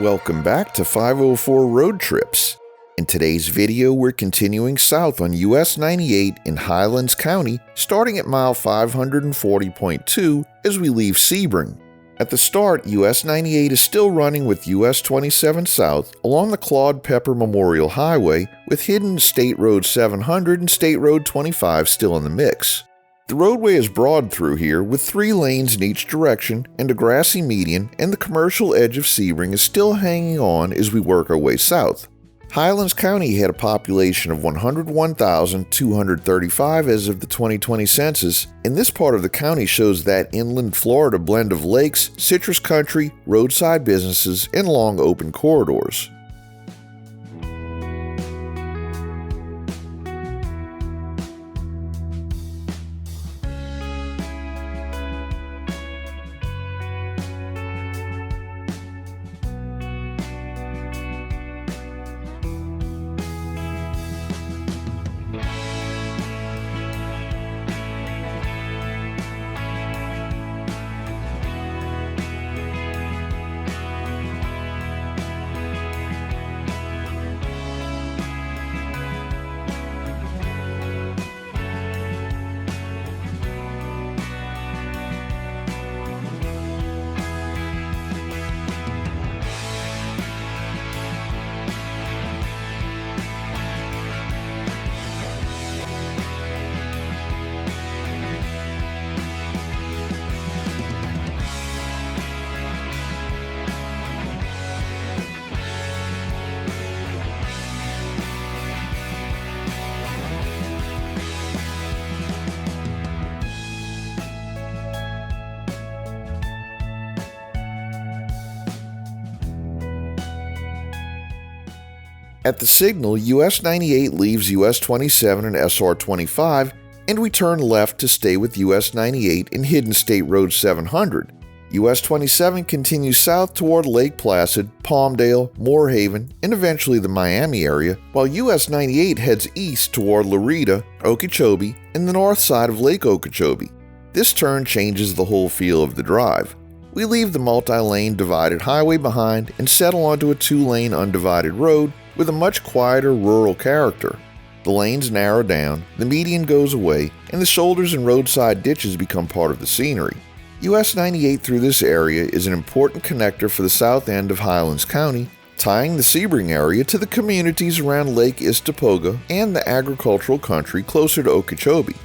Welcome back to 504 Road Trips. In today's video, we're continuing south on US-98 in Highlands County, starting at mile 540.2 as we leave Sebring. At the start, US-98 is still running with US-27 south along the Claude Pepper Memorial Highway, with hidden State Road 700 and State Road 25 still in the mix. The roadway is broad through here, with 3 lanes in each direction and a grassy median, and the commercial edge of Sebring is still hanging on as we work our way south. Highlands County had a population of 101,235 as of the 2020 census, and this part of the county shows that inland Florida blend of lakes, citrus country, roadside businesses, and long open corridors. At the signal, US-98 leaves US-27 and SR-25, and we turn left to stay with US-98 and hidden State Road 700. US-27 continues south toward Lake Placid, Palmdale, Moorhaven, and eventually the Miami area, while US-98 heads east toward Loretta, Okeechobee, and the north side of Lake Okeechobee. This turn changes the whole feel of the drive. We leave the multi-lane divided highway behind and settle onto a 2-lane undivided road with a much quieter rural character. The lanes narrow down, the median goes away, and the shoulders and roadside ditches become part of the scenery. US-98 through this area is an important connector for the south end of Highlands County, tying the Sebring area to the communities around Lake Istokpoga and the agricultural country closer to Okeechobee.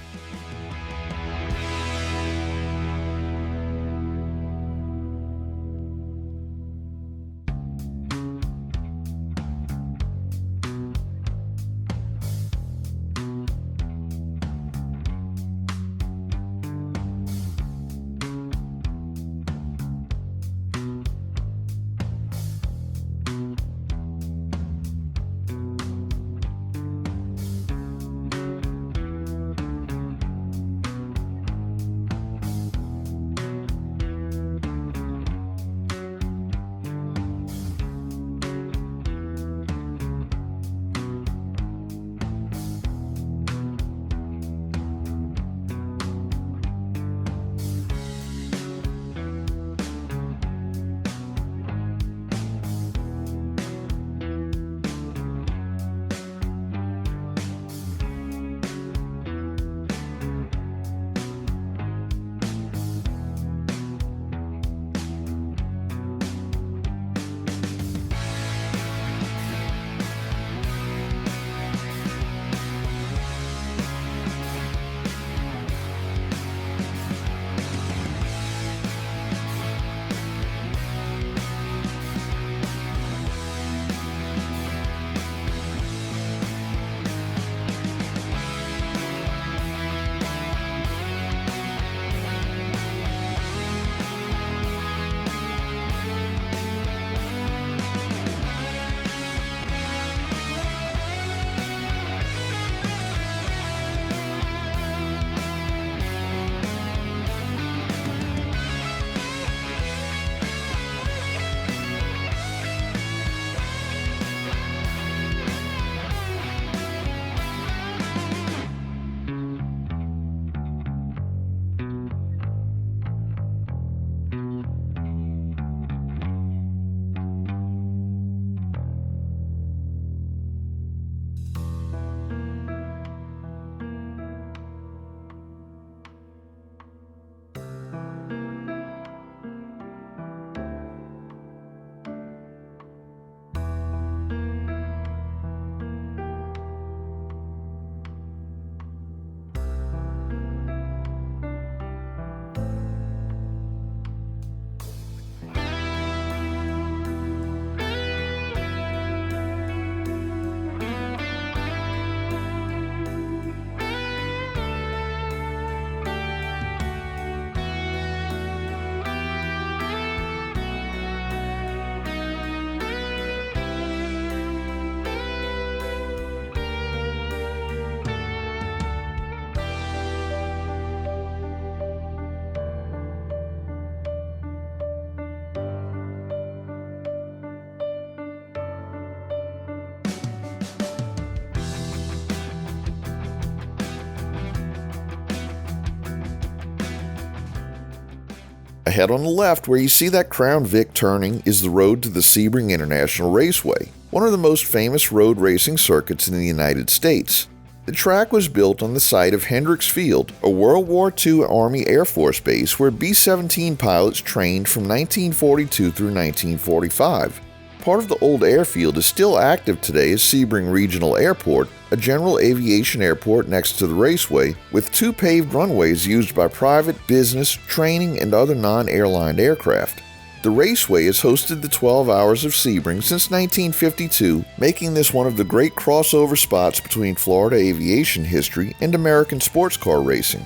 Ahead on the left, where you see that Crown Vic turning, is the road to the Sebring International Raceway, one of the most famous road racing circuits in the United States. The track was built on the site of Hendricks Field, a World War II Army Air Force base where B-17 pilots trained from 1942 through 1945. Part of the old airfield is still active today as Sebring Regional Airport, a general aviation airport next to the raceway, with 2 paved runways used by private, business, training, and other non-airline aircraft. The raceway has hosted the 12 Hours of Sebring since 1952, making this one of the great crossover spots between Florida aviation history and American sports car racing.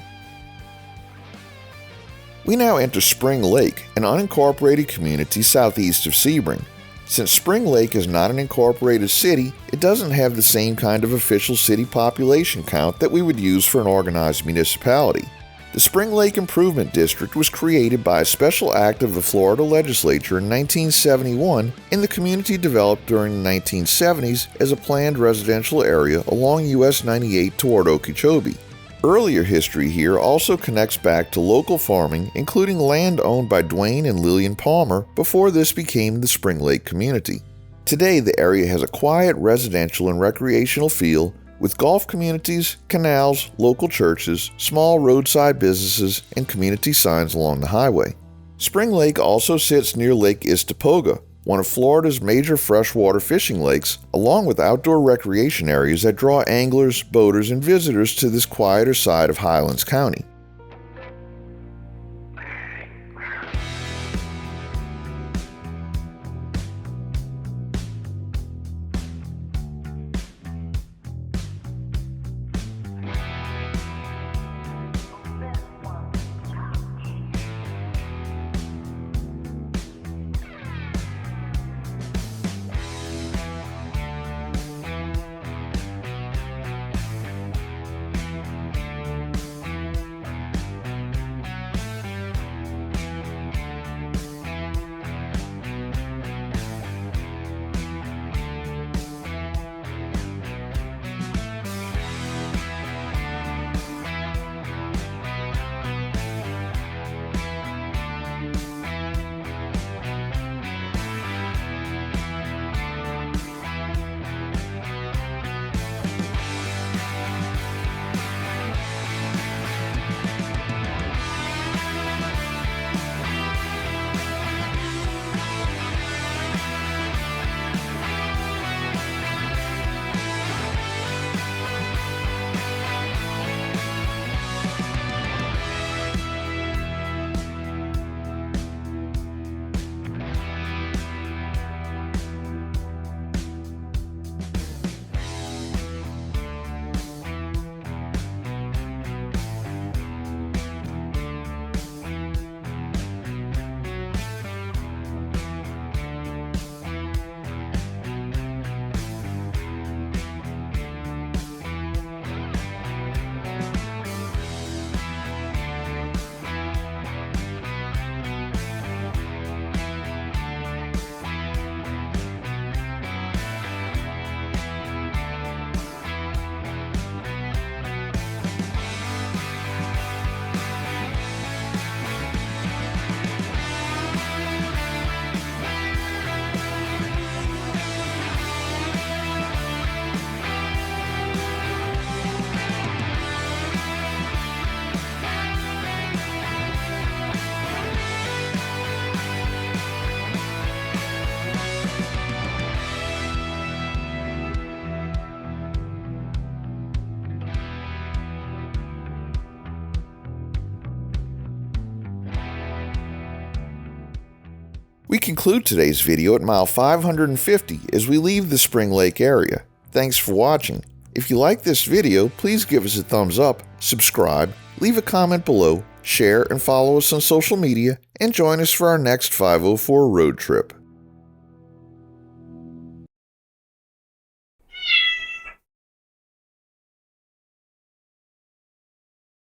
We now enter Spring Lake, an unincorporated community southeast of Sebring. Since Spring Lake is not an incorporated city, it doesn't have the same kind of official city population count that we would use for an organized municipality. The Spring Lake Improvement District was created by a special act of the Florida legislature in 1971, and the community developed during the 1970s as a planned residential area along US-98 toward Okeechobee. Earlier history here also connects back to local farming, including land owned by Dwayne and Lillian Palmer before this became the Spring Lake community. Today, the area has a quiet residential and recreational feel with golf communities, canals, local churches, small roadside businesses, and community signs along the highway. Spring Lake also sits near Lake Istokpoga, one of Florida's major freshwater fishing lakes, along with outdoor recreation areas that draw anglers, boaters, and visitors to this quieter side of Highlands County. We conclude today's video at mile 550 as we leave the Spring Lake area. Thanks for watching. If you like this video, please give us a thumbs up, subscribe, leave a comment below, share and follow us on social media, and join us for our next 504 road trip.